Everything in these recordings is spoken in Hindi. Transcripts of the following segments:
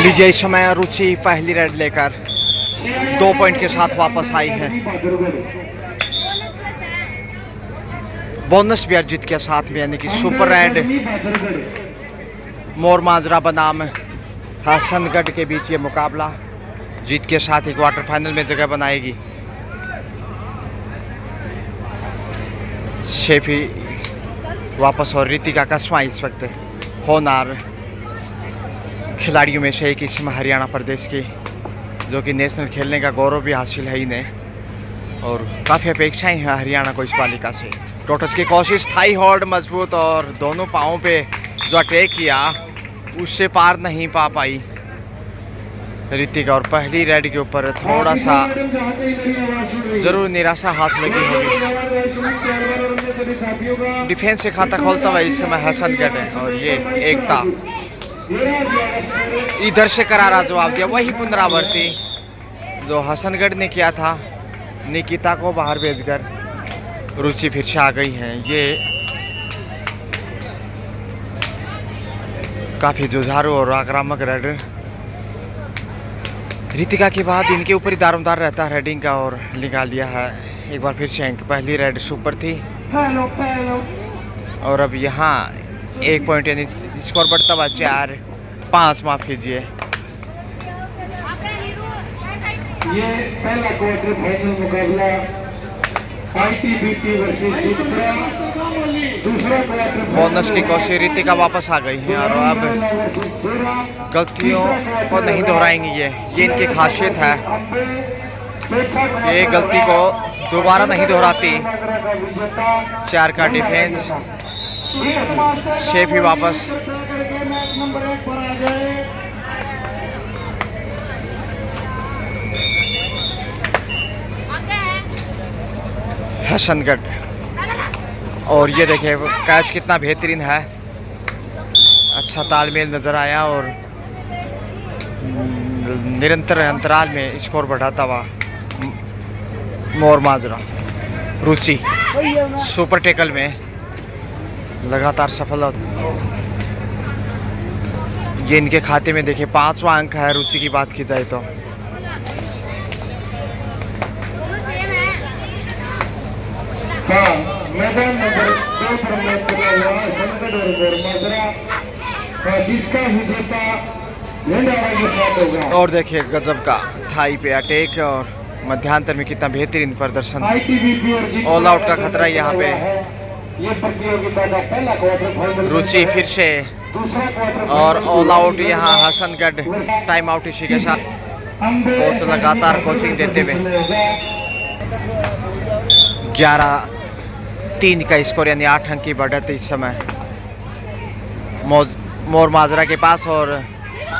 लीजिए इस समय रुचि पहली रेड लेकर 2 पॉइंट के साथ वापस आई है। बोनस भी अर्जित के साथ में, यानी कि सुपर रेड मोर माजरा बनाम हसनगढ़ के बीच ये मुकाबला जीत के साथ ही क्वार्टर फाइनल में जगह बनाएगी। शेफी वापस और रितिका कस्मा इस वक्त होनार खिलाड़ियों में से एक इसमें हरियाणा प्रदेश की, जो कि नेशनल खेलने का गौरव भी हासिल है इन्हें और काफ़ी अपेक्षाएं हैं हरियाणा को इस बालिका से। टोटस की कोशिश, थाई होल्ड मजबूत और दोनों पाँवों पे जो अटैक किया उससे पार नहीं पा पाई रितिका। और पहली रेड के ऊपर थोड़ा सा जरूर निराशा हाथ लगी होगी। डिफेंस से खाता खोलता हुआ इस समय हसनगढ़ है और ये एकता इधर से करारा जवाब दिया, वही पुनरावृत्ति जो हसनगढ़ ने किया था। निकिता को बाहर भेजकर रुचि फिर से आ गई हैं। ये काफ़ी जुझारू और आक्रामक रेड रितिका के बाद इनके ऊपर ही दारोमदार रहता है रेडिंग का और निकाल लिया है एक बार फिर से अंक। पहली रेड सुपर थी और अब यहाँ 1 पॉइंट यानी स्कोर बढ़ता हुआ 4-5, माफ कीजिए। ये पहला क्वार्टर फाइनल मुकाबला आईटीबीपी वर्सेस दूसरा क्वार्टर। बोनस की कोशिश, रितिका वापस आ गई हैं और अब गलतियों को नहीं दोहराएंगी। ये इनकी खासियत है, ये गलती को दोबारा नहीं दोहराती। 4 का डिफेंस, शेफ ही वापस। हसनगढ़ और ये देखिए कैच कितना बेहतरीन है, अच्छा तालमेल नज़र आया और निरंतर अंतराल में स्कोर बढ़ाता हुआ मोर माजरा। रुचि सुपर टेकल में लगातार सफल। ये इनके खाते में देखिए 5वां अंक है रुचि की बात की जाए तो। मैदान नंबर 2 पर मैच चला हुआ हसनगढ़ और मोर माजरा, जिसका विजेता लेंडारा के साथ होगा। और देखिए गजब का थाई पे अटैक और मध्यांतर में कितना बेहतरीन प्रदर्शन। ऑल आउट का खतरा यहाँ पे। ये प्रतियोगिता का पहला क्वार्टर फाइनल। रुचि फिर से और ऑल आउट यहाँ हसनगढ़ टाइम आउट इसी के साथ। कोच लगातार कोचिंग देते हुए 11-3 का स्कोर यानी 8 अंक की बढ़त इस समय मोर माजरा के पास। और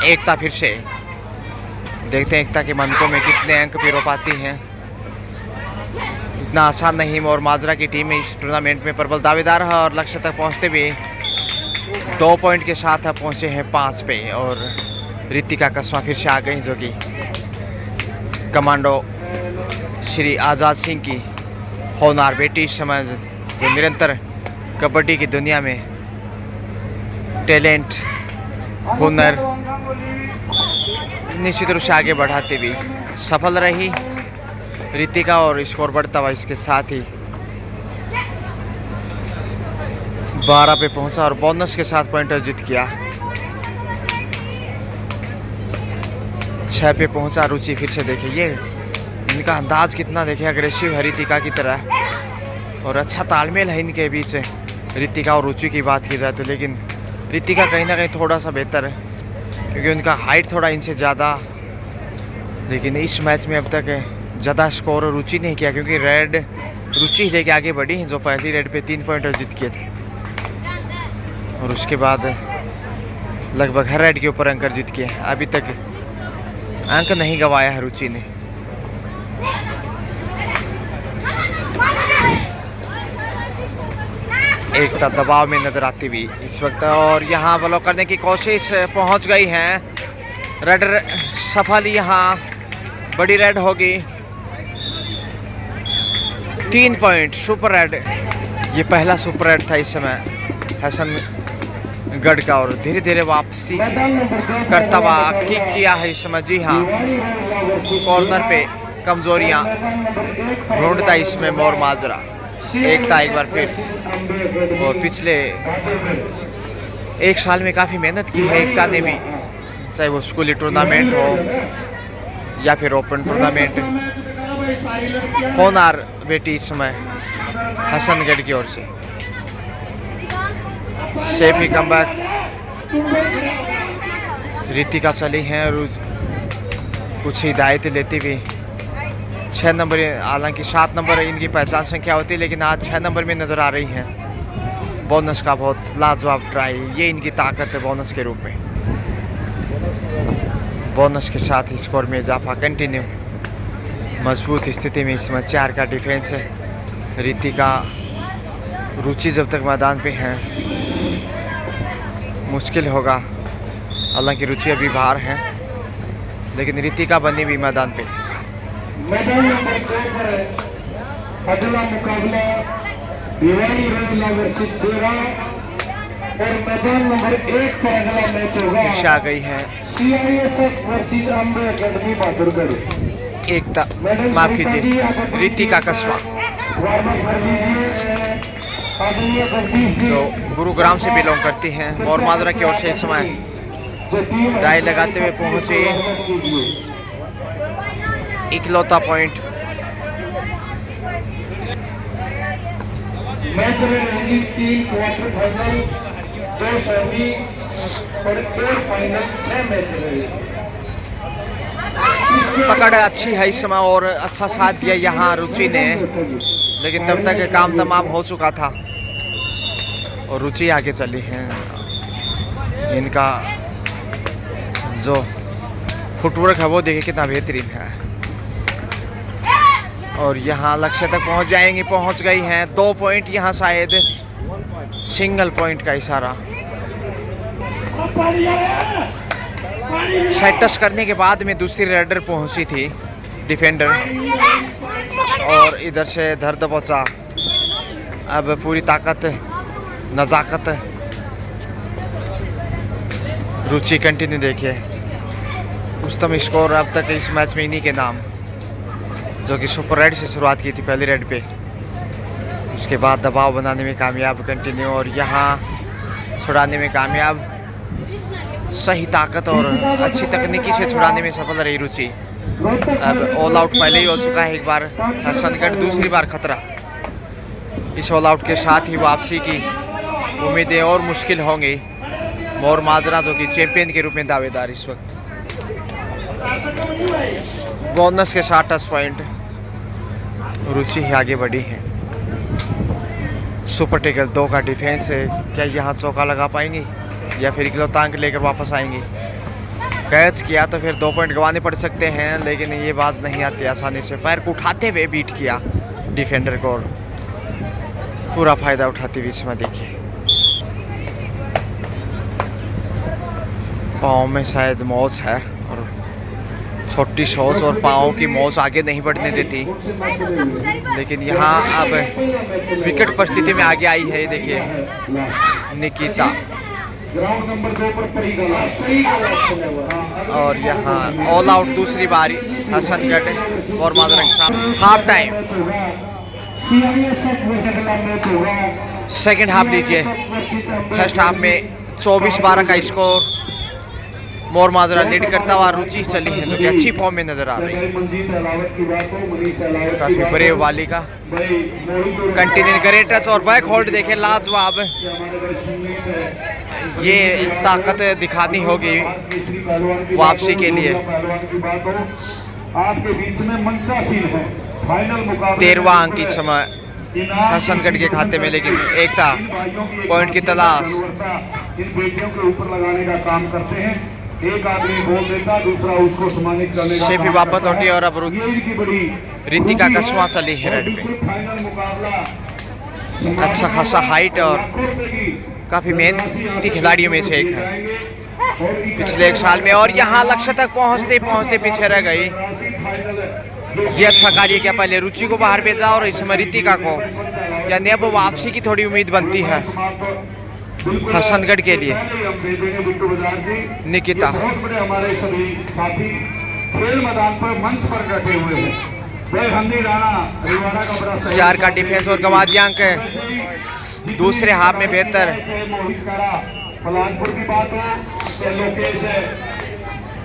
एकता फिर से देखते हैं एकता के मनकों में कितने अंक पिरो पाती हैं। इतना आसान नहीं मोर माजरा की टीम इस टूर्नामेंट में प्रबल दावेदार है और लक्ष्य तक पहुंचते हुए 2 पॉइंट के साथ अब पहुंचे हैं 5 पे। और रितिका कस्मा फिर से आ गई, जो कि कमांडो श्री आज़ाद सिंह की होनार बेटी इस समय जो निरंतर कबड्डी की दुनिया में टैलेंट, हुनर निश्चित रूप से आगे बढ़ाते हुए सफल रही रितिका और स्कोर बढ़ता हुआ इसके साथ ही 12 पे पहुंचा और बोनस के साथ पॉइंट अर्जित किया। 6 पे पहुंचा रुचि। फिर से देखिए ये इनका अंदाज कितना देखिए अग्रेसिव है रितिका की तरह और अच्छा तालमेल है इनके बीच रितिका और रुचि की बात की जाए तो। लेकिन रितिका कहीं ना कहीं थोड़ा सा बेहतर है क्योंकि उनका हाइट थोड़ा इनसे ज़्यादा। लेकिन इस मैच में अब तक ज़्यादा स्कोर रुचि नहीं किया क्योंकि रेड रुचि लेके आगे बढ़ी, जो पहली रेड पे 3 पॉइंट अर्जित किए थे और उसके बाद लगभग हर रेड के ऊपर अंक अर्जित किए। अभी तक अंक नहीं गंवाया है रुचि ने। एकता दबाव में नजर आती हुई इस वक्त और यहाँ ब्लॉक करने की कोशिश, पहुँच गई हैं रेड सफल। यहाँ बड़ी रेड होगी, 3 पॉइंट सुपर रेड। ये पहला सुपर रेड था इस समय गढ़ का और धीरे धीरे वापसी करता हुआ किक किया है इस समय। जी हाँ, कॉर्नर पे कमजोरियां ढूंढता इसमें मोर माजरा। एकता एक बार फिर, और पिछले एक साल में काफ़ी मेहनत की है एकता ने भी, चाहे वो स्कूली टूर्नामेंट हो या फिर ओपन टूर्नामेंट। होनार बेटी इस समय हसनगढ़ की ओर से सेफी कमबैक। रितिका चली हैं और कुछ हिदायतें लेती हुई 6 नंबर, हालांकि 7 नंबर इनकी पहचान संख्या होती है, लेकिन आज 6 नंबर में नज़र आ रही हैं। बोनस का बहुत लाजवाब ट्राई, ये इनकी ताकत है बोनस के रूप में। बोनस के साथ ही स्कोर में इजाफा कंटिन्यू। मजबूत स्थिति में इसमें 4 का डिफेंस है। रितिका रुचि जब तक मैदान पे हैं मुश्किल होगा, हालांकि रुचि अभी बाहर हैं, लेकिन रितिका बनी भी मैदान पे। मैदान नंबर 2 पर अगला मुकाबला भिवानी रोहिला वर्सेस सेरा, और मैदान नंबर 1 पर अगला मैच होगा ईशा आ गई है CISF versus Ambe academy Bahadurgarh. Ekta, माफ कीजिए, रितिका कस्वा जो गुरुग्राम से बिलोंग करती हैं। मोर माजरा की ओर से इस समय डाई लगाते हुए पहुंचे इकलौता पॉइंट। मैच में रहेंगी 3 क्वार्टर फाइनल, 2 सेमी और 1 फाइनल, 6 मैच रहेंगे। पकड़ अच्छी है इस समय और अच्छा साथ दिया यहाँ रुचि ने, लेकिन तब तक काम तमाम हो चुका था और रुचि आगे चली हैं। इनका जो फुटवर्क है वो देखिए कितना बेहतरीन है, और यहाँ लक्ष्य तक पहुँच जाएंगी, पहुँच गई हैं। 2 पॉइंट यहाँ शायद सिंगल पॉइंट का इशारा। शायद टच करने के बाद में दूसरी रेडर पहुँची थी डिफेंडर, और इधर से धर दबोचा। अब पूरी ताकत नज़ाकत रुचि कंटिन्यू देखिए। उस्तम स्कोर अब तक इस मैच में इन्हीं के नाम, जो कि सुपर रेड से शुरुआत की थी पहली रेड पे, उसके बाद दबाव बनाने में कामयाब कंटिन्यू, और यहाँ छुड़ाने में कामयाब। सही ताकत और अच्छी तकनीकी से छुड़ाने में सफल रही रुचि। अब ऑल आउट पहले ही हो चुका है एक बार हसनगढ़, दूसरी बार खतरा। इस ऑल आउट के साथ ही वापसी की उम्मीदें और मुश्किल होंगी। मोर माजरा जो कि चैंपियन के रूप में दावेदार इस वक्त। बोनस के साथ टच पॉइंट रुचि ही आगे बढ़ी है। सुपर टेकल 2 का डिफेंस है, क्या यहाँ चौका लगा पाएंगी या फिर इकलौता अंक लेकर वापस आएंगी? कैच किया तो फिर 2 पॉइंट गंवाने पड़ सकते हैं, लेकिन ये बाज नहीं आती आसानी से। पैर को उठाते हुए बीट किया डिफेंडर को, और पूरा फायदा उठाते हुए इसमें देखिए पाँव में शायद मोच है, और छोटी सोच और पाँव की मोच आगे नहीं बढ़ने देती, लेकिन यहाँ अब विकेट परिस्थिति में आगे आई है। देखिए निकिता, ग्राउंड नंबर 2 पर और यहाँ ऑल आउट दूसरी बारी हसनगढ़ और माजरा के सामने। हाफ टाइम सेकेंड हाफ लीजिए। फर्स्ट हाफ में 24-12 का स्कोर मोर माजरा लीड करता हुआ रुचि चली है, जो कि अच्छी फॉर्म में नजर आ रही है। काफी ब्रेव वाली का कंटिन्यू करे टच और बैक होल्ड देखे लाजवाब। ये ताकत दिखानी होगी वापसी के लिए। आपके बीच में मंचासीन है फाइनल मुकाबला। 13वां अंक इस समय हसनगढ़ के खाते में, लेकिन एकता पॉइंट की तलाश। इन बेटियों के ऊपर लगाने का काम करते हैं। एक आदमी बोल देता, दूसरा उसको सम्मानित करने का शेफी वापस लौटी, और अब रितिका कस्वा चली है रेड पे। फाइनल मुकाबला अच्छा खासा हाइट और काफी मेहनती खिलाड़ियों में से एक है पिछले एक साल में, और यहाँ लक्ष्य तक पहुँचते पहुँचते पीछे रह गई। ये अच्छा कार्य किया, पहले रुचि को बाहर भेजा और इस समय रितिका को, यानी अब वापसी की थोड़ी उम्मीद बनती है। बिल्कुल हसनगढ़ के लिए पहले ही हम दे देंगे बिट्टू बाजार जी। निकिता। ये बहुत बड़े हमारे सभी साथी खेल मैदान पर मंच पर बैठे हुए हैं। वह हंदी राणा रिवाड़ा का बड़ा सहयोग 4 का डिफेंस और गवादियांक दूसरे हाफ में बेहतर। मोहित कारा फलानपुर की बात हो, चाहे लोकेश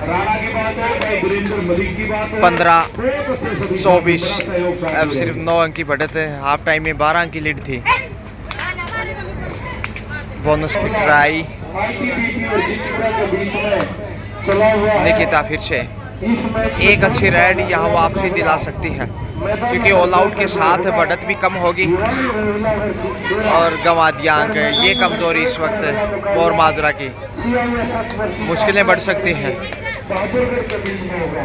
राणा की बात हो, चाहे गुरिंदर मलिक की बात हो, 15-24 अब सिर्फ 9 अंक की बढ़त है। हाफ टाइम में 12 अंक की लीड थी। बोनस की ट्राई आईटीबीपी और जीटीका के बीच में चला हुआ है। निकिता फिर से इस मैच में एक अच्छी रेड यहाँ वापसी दिला सकती है, क्योंकि ऑल आउट के साथ बढ़त भी कम होगी दिवाली रविला वर्सेस शेरा और गवादियांक ये कमजोरी इस वक्त और माजरा की CISF वर्सेस मुश्किलें बढ़ सकती हैं। बहादुरगढ़ के बीच में होगा।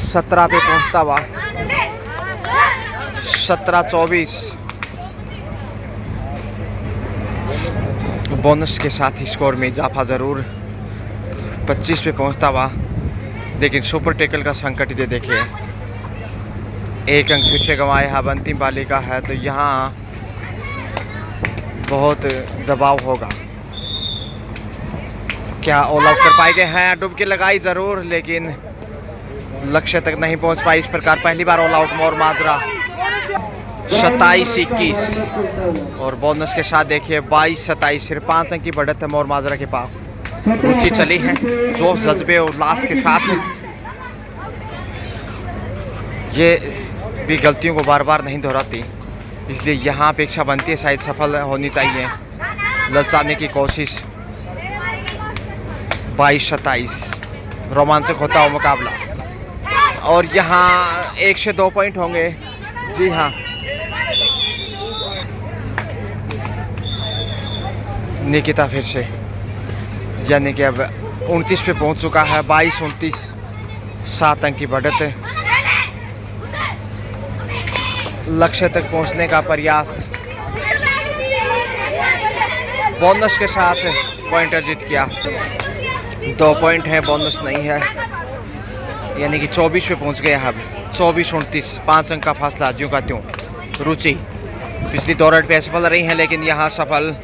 17 पे पहुंचता हुआ 17-24 बोनस के साथ ही स्कोर में इजाफा ज़रूर। 25 पे पहुंचता हुआ, लेकिन सुपर टेकल का संकट दे देखिए। एक अंक फिर से गंवाए। अब अंतिम पाली का है तो यहाँ बहुत दबाव होगा। क्या ऑल आउट कर पाएंगे? हैं डुबकी लगाई ज़रूर, लेकिन लक्ष्य तक नहीं पहुंच पाई। इस प्रकार पहली बार ऑल आउट मोर माजरा 27-21 और बोनस के साथ देखिए 22-27 सिर्फ 5 अंक की बढ़त है मोर माजरा के पास। ऊंची चली है जोश जज्बे और उल्लास के साथ। ये भी गलतियों को बार बार नहीं दोहराती, इसलिए यहाँ अपेक्षा बनती है शायद सफल होनी चाहिए। ललचाने की कोशिश 22-27 रोमांचक होता हुआ मुकाबला और यहाँ 1 से 2 पॉइंट होंगे। जी हाँ, निकिता फिर से यानी कि अब 29 पे पहुंच चुका है। 22-29 7 अंक की बढ़त है। लक्ष्य तक पहुंचने का प्रयास। बोनस के साथ पॉइंटर जीत किया। 2 पॉइंट है, बोनस नहीं है, यानी कि 24 पे पहुंच गए अब। 24-29 5 अंक का फासला ज्यों का त्यों। रुचि पिछली 2 राउंड पे असफल रही हैं, लेकिन यहाँ सफल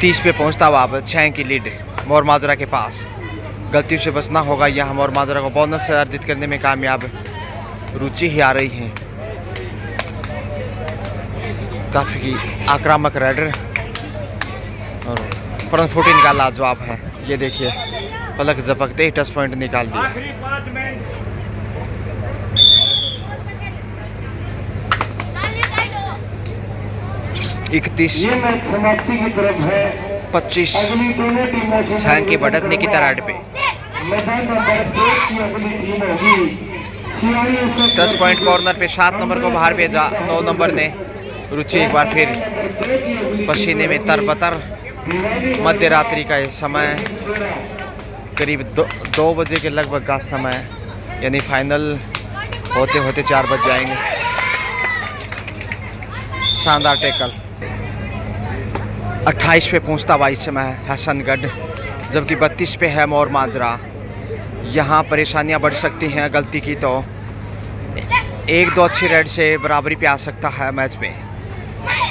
30 पे पहुंचता हुआ अब 6 अंक की लीड मोर माजरा के पास। गलतियों से बचना होगा। यहाँ मोर माजरा को बोनस से अर्जित करने में कामयाब रुचि ही आ रही है। काफ़ी आक्रामक राइडर और फ्रंट फुट इनका लाजवाब है। ये देखिए पलक झपकते ही टच पॉइंट निकाल दिया। 31 ये मैच समाप्ति की तरफ है। 25 अगली दोनों टीमों से 6 की बढ़त निकिता राड पे। मैदान नंबर 1 की अगली टीम होगी CISF 10 पॉइंट कॉर्नर पे 7 नंबर को बाहर भेजा। 9 नंबर ने रुचि एक बार फिर पसीने में तरबतर। मध्य रात्रि का ये समय करीब 2 बजे के लगभग का समय, यानी फाइनल होते होते 4 बज जाएंगे। शानदार टेकल। 28 पे पहुंचता हुआ इस समय हसनगढ़, जबकि 32 पे है मोर माजरा। यहाँ परेशानियाँ बढ़ सकती हैं। गलती की तो 1-2 अच्छी रेड से बराबरी पे आ सकता है मैच में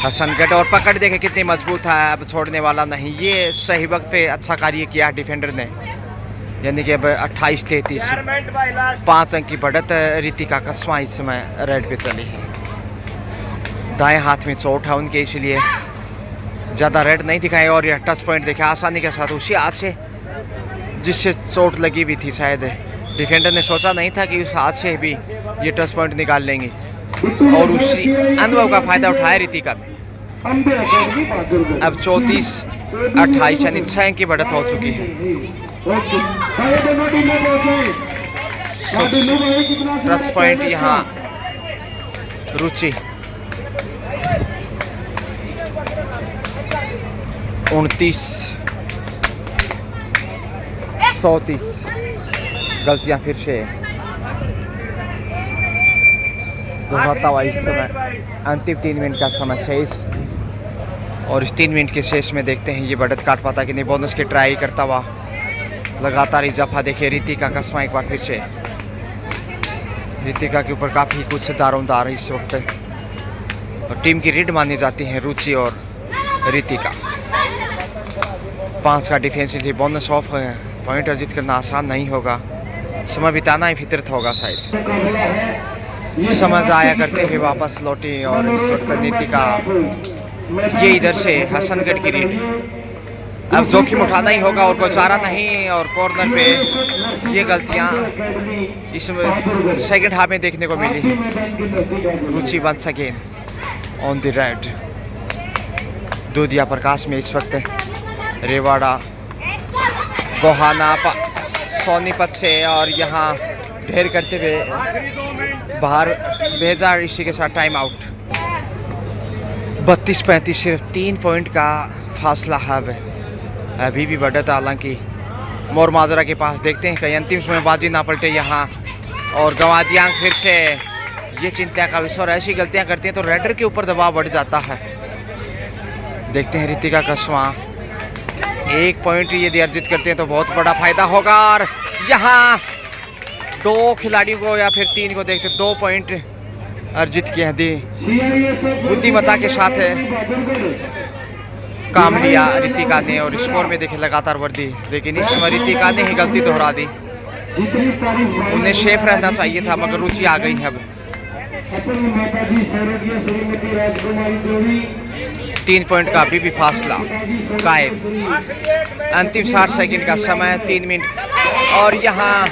हसनगढ़। और पकड़ देखे कितनी मजबूत है, अब छोड़ने वाला नहीं। ये सही वक्त पे अच्छा कार्य किया डिफेंडर ने, यानी कि अब 28-33 5 अंक की बढ़त। रितिका कस्मा इस समय रेड पे चली है। दाएं हाथ में चोट है उनके, इसलिए ज़्यादा रेड नहीं दिखाए। और यह टच पॉइंट देखे आसानी के साथ उसी हाथ से जिससे चोट लगी हुई थी। शायद डिफेंडर ने सोचा नहीं था कि उस हाथ से भी ये टच पॉइंट निकाल लेंगे, और उसी अनुभव का फायदा उठाया रितिका ने। अब 34-28 यानी 6 अंक की बढ़त हो चुकी है। टच पॉइंट यहाँ रुचि 29-34 गलतियां फिर से दोहराता हुआ इस समय। अंतिम 3 मिनट का समय शेष, और इस 3 मिनट के शेष में देखते हैं ये बढ़त काट पाता कि नहीं। बोनस की ट्राई करता हुआ लगातार इजाफा देखिए। रितिका कस्मा एक बार फिर से रितिका के ऊपर काफ़ी कुछ दारोमदार इस वक्त और टीम की रीड मानी जाती है रुचि और रितिका। 5 का डिफेंसिवली बोनस ऑफ है। पॉइंट अर्जित करना आसान नहीं होगा, समय बिताना ही फितरत होगा शायद। समझ आया करते हुए वापस लौटी और इस वक्त रितिका ये इधर से हसनगढ़ की रीड। अब जोखिम उठाना ही होगा और कोई चारा नहीं। और कॉर्नर पे ये गलतियां इस सेकंड हाफ में देखने को मिली। Ruchi once again on the raid. दूधिया प्रकाश में इस वक्त रेवाड़ा गोहाना सोनीपत से और यहाँ ढेर करते हुए बाहर भेजा। इसी के साथ टाइम आउट। 32-35 सिर्फ 3 पॉइंट का फासला है। अभी भी बढ़त, हालांकि मोर माजरा के पास। देखते हैं कहीं अंतिम समय बाजी ना पलटे यहाँ और गंवा दिया फिर से। ये चिंता का विषय और ऐसी गलतियां करती हैं तो रेडर के ऊपर दबाव बढ़ जाता है। देखते हैं रितिका कस्वा 1 पॉइंट यदि अर्जित करते हैं तो बहुत बड़ा फायदा होगा। और यहाँ 2 खिलाड़ियों को या फिर 3 को देखते 2 पॉइंट अर्जित किए हैं। बुद्धिमत्ता के साथ है काम लिया रितिका ने और स्कोर में देखे लगातार वृद्धि। लेकिन इस समय रितिका ने ही गलती दोहरा दी। उन्हें शेफ रहना चाहिए था मगर रुचि आ गई है। अब 3 पॉइंट का अभी भी फासला कायम। अंतिम 60 सेकंड का समय, 3 मिनट। और यहाँ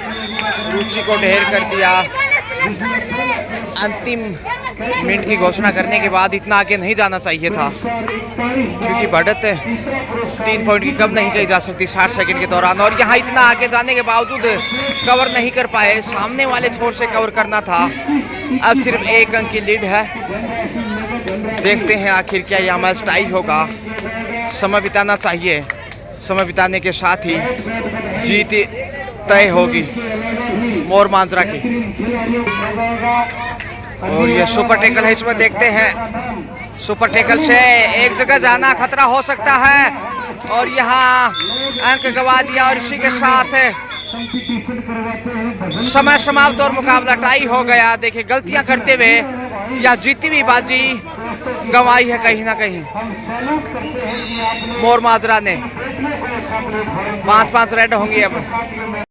रुचि को ढेर कर दिया। अंतिम मिनट की घोषणा करने के बाद इतना आगे नहीं जाना चाहिए था, क्योंकि बढ़त 3 पॉइंट की कम नहीं कही जा सकती 60 सेकंड के दौरान। और यहाँ इतना आगे जाने के बावजूद कवर नहीं कर पाए। सामने वाले छोर से कवर करना था। अब सिर्फ 1 अंक की लीड है। देखते हैं आखिर क्या यह मैच टाई होगा। समय बिताना चाहिए, समय बिताने के साथ ही जीत तय होगी मोर मांजरा की। और ये सुपर टैकल है, इसमें देखते हैं सुपर टैकल से एक जगह जाना खतरा हो सकता है। और यहाँ अंक गवा दिया और इसी के साथ समय समाप्त और मुकाबला टाई हो गया। देखिए गलतियां करते हुए या जीती हुई बाजी गंवाई है कहीं ना कहीं मोर माजरा ने। 5-5 रेड होंगी अब।